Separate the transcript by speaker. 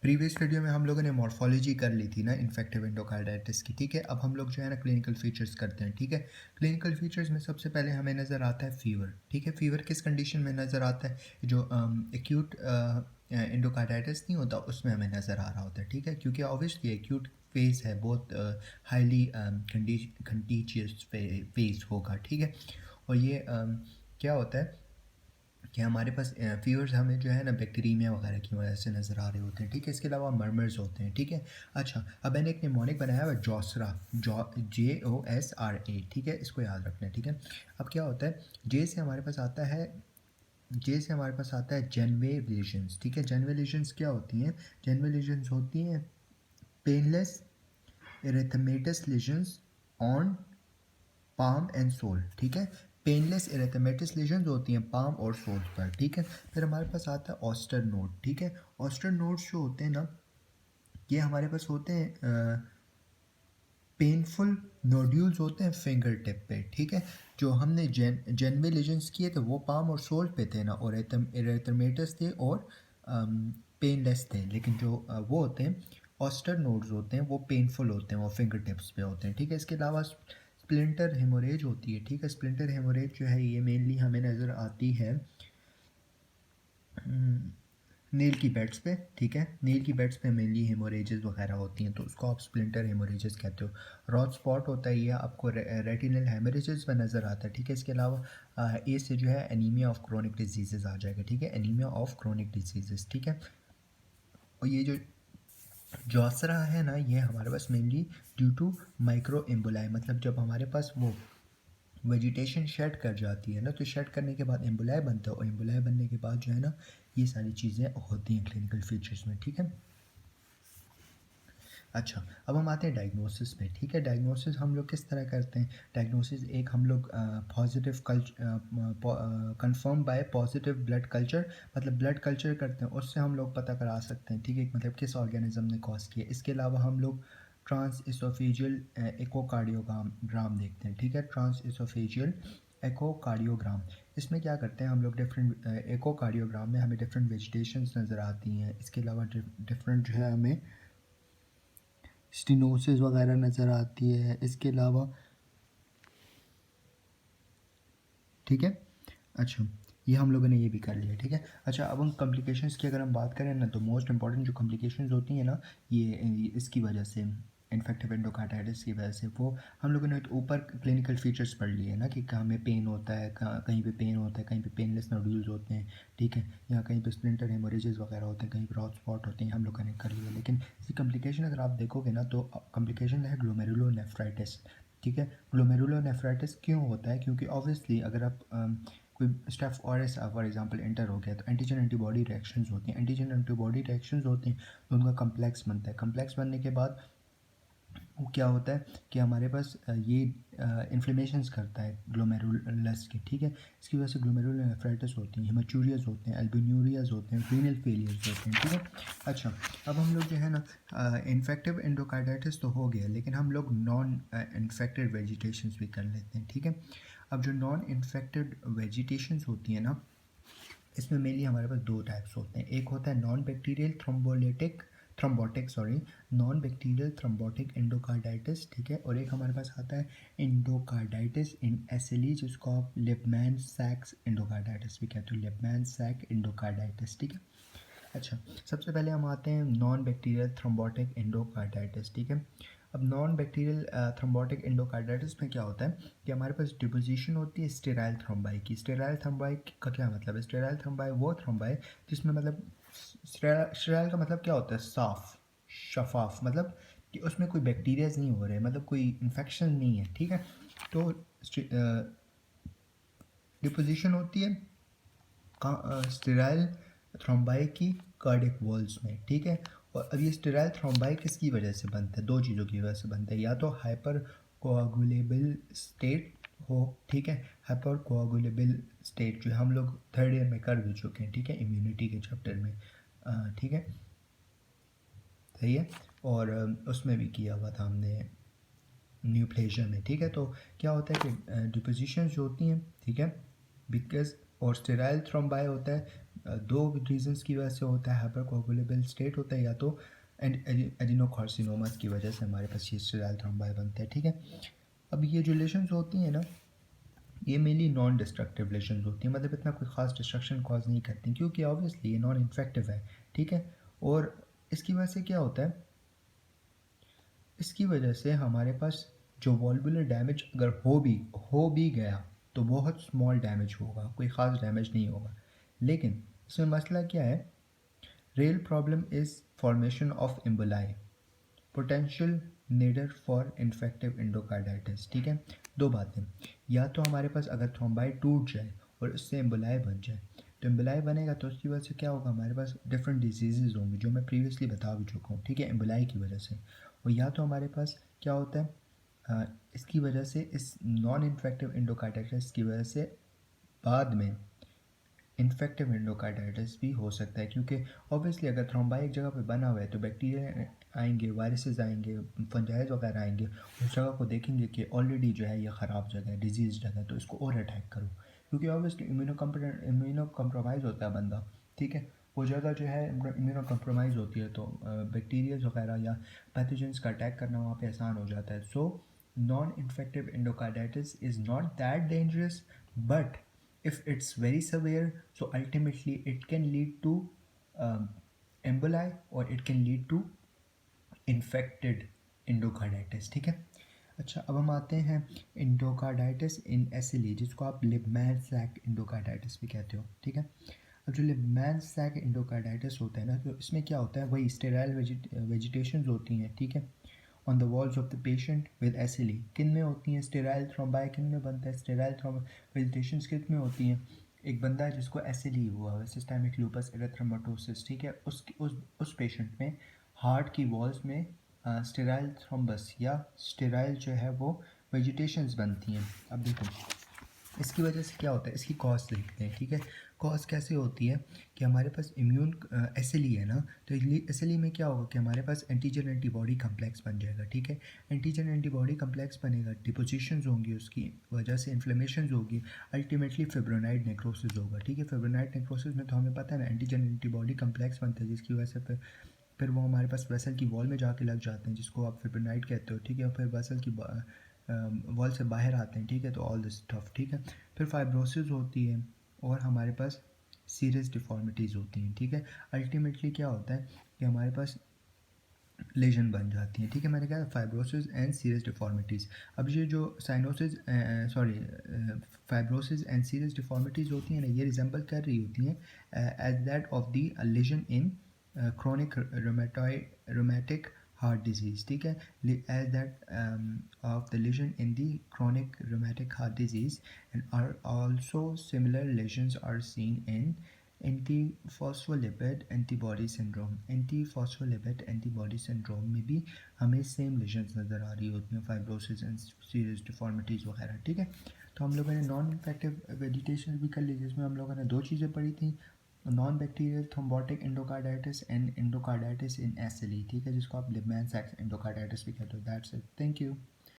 Speaker 1: Previous video में हम लोगों ने मॉर्फोलॉजी कर ली थी ना इन्फेक्टिव एंडोकार्डाइटिस की। ठीक है, अब हम लोग जो है ना क्लिनिकल फीचर्स करते हैं। ठीक है, क्लिनिकल फीचर्स में सबसे पहले हमें नज़र आता है फीवर। ठीक है, फीवर किस कंडीशन में नज़र आता है? जो एक्यूट एंडोकार्डाइटिस नहीं होता उसमें हमें नज़र आ रहा होता है। ठीक है, क्योंकि ऑब्वियसली एक्यूट फेज है, बहुत हाईली कंटीजियस फेज होगा। ठीक है, और ये क्या होता है कि हमारे पास फीवर्स हमें जो है ना बैक्टीरिया वगैरह की वजह से नज़र आ रहे होते हैं। ठीक है, इसके अलावा मर्मर्स होते हैं। ठीक है, अच्छा, अब मैंने एक निमोनिक बनाया हुआ है जॉसरा, JOSRA। ठीक है, इसको याद रखना है। ठीक है, अब क्या होता है, जे से हमारे पास आता है जे से हमारे पास आता है जेनवे लीजन्स। ठीक है, जेनवे लीजन्स क्या होती हैं? जेनवे लीजन्स होती हैं painless erythematous lesions on palm and sole. ठीक है, पेनलेस इरेथमेटस लीजन्स होती हैं पाम और सोल पर। ठीक है, फिर हमारे पास आता है ऑस्टर नोड। ठीक है, ऑस्टर नोड्स जो होते हैं ना, ये हमारे पास होते हैं पेनफुल नोड्यूल्स होते हैं फिंगर टिप पे। ठीक है, जो हमने जेनवे लीजन्स किए थे वो पाम और सोल पे थे ना, और इरेथमेटस थे और पेनलेस थे। लेकिन जो वो होते हैं ऑस्टर नोड्स होते हैं वो पेनफुल होते हैं, वो फिंगर टिप्स पे होते हैं। ठीक है, इसके अलावा स्प्लिंटर हेमोरेज होती है। ठीक है, स्प्लिंटर हेमोरेज जो है ये मेनली हमें नज़र आती है नील की बेड्स पे। ठीक है, नील की बेड्स पे मेनली हेमोरेजेस वगैरह होती हैं, तो उसको आप स्प्लिंटर हेमोरेजेस कहते हो। रॉड स्पॉट होता है, ये आपको रेटिनल हेमोरेजेस में नज़र आता है। ठीक है, इसके अलावा ए से जो है एनीमिया ऑफ क्रोनिक डिजीजेस आ जाएगा। ठीक है, एनीमिया ऑफ क्रोनिक डिजीजेस। ठीक है, और ये जो जॉसरा है ना, ये हमारे पास मेनली ड्यू टू माइक्रो एम्बुलाई, मतलब जब हमारे पास वो वेजिटेशन शेड कर जाती है ना, तो शेड करने के बाद एम्बुलाय बनता है, और एम्बुलाय बनने के बाद जो है ना ये सारी चीज़ें होती हैं क्लिनिकल फीचर्स में। ठीक है, अच्छा, अब हम आते हैं डायग्नोसिस पे। ठीक है, डायग्नोसिस हम लोग किस तरह करते हैं? डायग्नोसिस एक हम लोग positive confirm bye positive blood culture, मतलब ब्लड कल्चर करते हैं, उससे हम लोग पता करा सकते हैं। ठीक है, मतलब किस ऑर्गेनिज्म ने कॉज किया। इसके अलावा हम लोग ट्रांस इसोफेजियल एकोकार्डियोग्राम देखते हैं। ठीक है, ट्रांस इसोफेजियल एकोकार्डियोग्राम, इसमें क्या करते हैं हम लोग, डिफरेंट एकोकार्डियोग्राम में हमें डिफरेंट वेजिटेशंस नज़र आती हैं। इसके अलावा डिफरेंट जो है हमें स्टिनोसिस वगैरह नज़र आती है। इसके अलावा ठीक है, अच्छा, ये हम लोगों ने ये भी कर लिया। ठीक है, अच्छा, अब हम कॉम्प्लिकेशंस की अगर हम बात करें ना, तो मोस्ट इंपॉर्टेंट जो कॉम्प्लिकेशंस होती हैं ना, ये इसकी वजह से, इन्फेक्टिव एंडोकार्डाइटिस की वजह से, वो हम लोगों ने तो ऊपर क्लिनिकल फीचर्स पढ़ लिए ना कि कहाँ में पेन होता है, कहीं पे पेन होता है, कहीं पे पेनलेस नोड्यूल्स होते हैं। ठीक है, या कहीं पे स्प्लिंटर हेमोरेजेस वगैरह होते हैं, कहीं पे हॉट स्पॉट होते हैं, हम लोगों ने कर लिया। लेकिन इसकी कॉम्प्लिकेशन अगर आप देखोगे ना, तो कॉम्प्लिकेशन है ग्लोमेरुलोनेफ्राइटिस। ठीक है, ग्लोमेरुलोनेफ्राइटिस क्यों होता है? क्योंकि ऑब्वियसली अगर आप कोई Staph aureus for example enter हो गया, तो एंटीजन एंटीबॉडी रिएक्शंस होती हैं। एंटीजन एंटीबॉडी रिएक्शंस होती हैं तो उनका कम्प्लेक्स बनता है। कम्प्लेक्स बनने के बाद वो क्या होता है कि हमारे पास ये इन्फ्लेमेशंस करता है ग्लोमेरुलस की। ठीक है, इसकी वजह से ग्लोमेरुलोनेफ्राइटिस होती हैं, हेमाचूरियाज होते हैं, एल्बिन्यूरियाज होते हैं, रीनल फेलियर्स होते हैं। ठीक है, अच्छा, अब हम लोग जो है ना इन्फेक्टिव एंडोकार्डाइटिस तो हो गया, लेकिन हम लोग नॉन इन्फेक्टेड वेजिटेशंस भी कर लेते हैं। ठीक है, अब जो नॉन इन्फेक्टेड वेजिटेशंस होती हैं ना, इसमें मेनली हमारे पास दो टाइप्स होते हैं। एक होता है non bacterial non bacterial thrombotic endocarditis. ठीक है, और एक हमारे पास आता है एंडोकार्डाइटिस इन एसिली, जिसको आप लिपमैन सैक्स एंडोकार्डाइटिस भी कहते हो, लिपमैन सैक एंडोकार्डाइटिस। ठीक है, अच्छा, सबसे पहले हम आते हैं नॉन बैक्टीरियल थ्रोम्बोटिक एंडोकार्डाइटिस। ठीक है, अब नॉन बैक्टीरियल थ्रोम्बोटिक एंडोकार्डाइटिस में क्या होता है कि हमारे पास डिपोजिशन होती है स्टेराइल थ्रोम्बाई की। स्टेराइल थ्रोम्बाई का क्या मतलब है? स्टेराइल थ्रोम्बाई वो थ्रोम्बाई जिसमें मतलब स्टेराइल का मतलब क्या होता है? साफ, शफाफ, मतलब कि उसमें कोई बैक्टीरियाज नहीं हो रहे, मतलब कोई इन्फेक्शन नहीं है। ठीक है, तो डिपोजिशन होती है स्टेराइल थ्रोम्बाई की कार्डियक वॉल्स में। ठीक है, और अब ये स्टेराइल थ्रोम्बाई किसकी वजह से बनता है? दो चीज़ों की वजह से बनता है, या तो हाइपर कोआगुलेबल स्टेट हो। ठीक है, हाइपर कोआगुलेबल स्टेट जो हम लोग थर्ड ईयर में कर भी चुके हैं। ठीक है, इम्यूनिटी के चैप्टर में। ठीक है, सही है, और उसमें भी किया हुआ था हमने न्यूप्लेजिया में। ठीक है, तो क्या होता है कि डिपोजिशन जो होती हैं, ठीक है, बिकॉज और स्टेराइल थ्रोम्बाई होता है दो रीजंस की वजह से होता है, हाइपरकोगुलेबल स्टेट होता है, या तो एडिनोकार्सिनोमास की वजह से हमारे पास ये स्टेराइल थ्रोम्बाई बनता है, ठीक है। अब ये जो लेशंस होती हैं ना, ये मेनली नॉन डिस्ट्रक्टिव लेशंस होती हैं, मतलब इतना कोई ख़ास डिस्ट्रक्शन कॉज नहीं करती, क्योंकि ऑब्वियसली ये नॉन इन्फेक्टिव है, ठीक है। और इसकी वजह से क्या होता है, इसकी वजह से हमारे पास जो वॉल्वुलर डैमेज अगर हो भी गया तो बहुत स्मॉल डैमेज होगा, कोई ख़ास डैमेज नहीं होगा। लेकिन इसमें मसला क्या है, real problem is formation of emboli, potential nidus for infective endocarditis, ठीक है। दो बातें, या तो हमारे पास अगर थ्रोम्बाई टूट जाए और उससे एम्बोलाई बन जाए, तो एम्बोलाई बनेगा तो उसकी वजह से क्या होगा, हमारे पास डिफरेंट डिजीज़ होंगे जो मैं प्रीवियसली बता भी चुका हूँ, ठीक है, एम्बोलाई की वजह से। और या तो हमारे पास क्या होता है, इसकी वजह से, इस नॉन इन्फेक्टिव एंडोकार्डाइटिस की वजह से बाद में इन्फेक्टिव एंडोकार्डाइटिस भी हो सकता है, क्योंकि ऑब्वियसली अगर थ्रोम्बाई एक जगह पे बना हुआ है तो बैक्टीरिया आएंगे, वायरसेस आएंगे, फंजाइज वगैरह आएंगे, उस जगह को देखेंगे कि ऑलरेडी जो है ये ख़राब जगह है, डिजीज जगह है, तो इसको और अटैक करो, क्योंकि ऑब्वियसली इम्यूनो कम्प्रोमाइज़ होता है बंदा, ठीक है। वो जगह जो है इम्यूनो कम्प्रोमाइज़ होती है, तो बैक्टीरियाज वगैरह या पैथोजेंस का अटैक करना वहाँ पे आसान हो जाता है। So non infective endocarditis is not that dangerous, but if it's very severe, so ultimately it can lead to emboli or it can lead to infected endocarditis, ठीक है। अच्छा, अब हम आते हैं इंडोकार्डाइटिस इन एसिली, जिसको आप लिबमैन सैक इंडोकार्डाइटिस भी कहते हो, ठीक है। अब जो लिबमैन सैक इंडोकार्डाइटिस होता है ना, तो इसमें क्या होता है, वही स्टेराइल वेजिटेशंस होती हैं, ठीक है, on the walls of the patient with SLE. किन में होती हैं स्टेराइल थ्रोम्बाई, किन में बनता है स्टेराइल वेजिटेशंस, किन में होती हैं, एक बंदा है जिसको एसिली हुआ है, सिस्टेमिक लूपस एरिथ्रोमाटोसिस, ठीक है, उस पेशेंट में हार्ट की वॉल्स में स्टेराइल थ्रोम्बस या स्टेराइल जो है वो वेजिटेशंस बनती हैं। अब देखो इसकी वजह से क्या होता है, इसकी कॉज देखते हैं, ठीक है। कॉज कैसे होती है कि हमारे पास इम्यून एसिली है ना, तो एसिली में क्या होगा कि हमारे पास एंटीजन एंटीबॉडी कम्प्लेक्स बन जाएगा, ठीक है। एंटीजन एंटीबॉडी कम्प्लेक्स बनेगा, डिपोजिशंस होंगी, उसकी वजह से इन्फ्लेमेशन होगी, अल्टीमेटली फिब्रोनाइड नेक्रोसिस होगा, ठीक है। फिब्रोनाइड नेक्रोसिस में तो हमें पता है ना, एंटीजन एंटीबॉडी कम्प्लेक्स बनता है, जिसकी वजह से फिर वो हमारे पास वेसल की वॉल में जाके लग जाते हैं, जिसको आप फिब्रोनाइड कहते हो, ठीक है। फिर वेसल की वॉल से बाहर आते हैं, ठीक है, तो ऑल दिस स्टफ, ठीक है। फिर फाइब्रोसिस होती है और हमारे पास सीरियस डिफॉर्मिटीज़ होती हैं, ठीक है। अल्टीमेटली क्या होता है कि हमारे पास लेजन बन जाती हैं, ठीक है। मैंने कहा फाइब्रोसिस एंड सीरियस डिफॉर्मिटीज़। अब ये जो फाइब्रोसिस एंड सीरियस डिफॉर्मिटीज़ होती हैं ना, ये रिजेंबल कर रही होती हैं as that of the lesion in chronic rheumatic heart disease, ठीक है, as that of the lesion in the chronic rheumatic heart disease, and are also similar lesions are seen in antiphospholipid antibody syndrome. Antiphospholipid antibody syndrome में भी हमें same lesions नज़र आ रही होती हैं, fibrosis and serious deformities वगैरह, ठीक है। तो हम लोगों ने नॉन इन्फेक्टिव वेजिटेशन भी कर ली, जिसमें हम लोगों ने दो चीज़ें पढ़ी थी, non bacterial thrombotic endocarditis and endocarditis in SLE, ठीक है, जिसको आप लिबमैन सैक्स एंडोकार्डाइटिस भी कहते हो। That's it, thank you.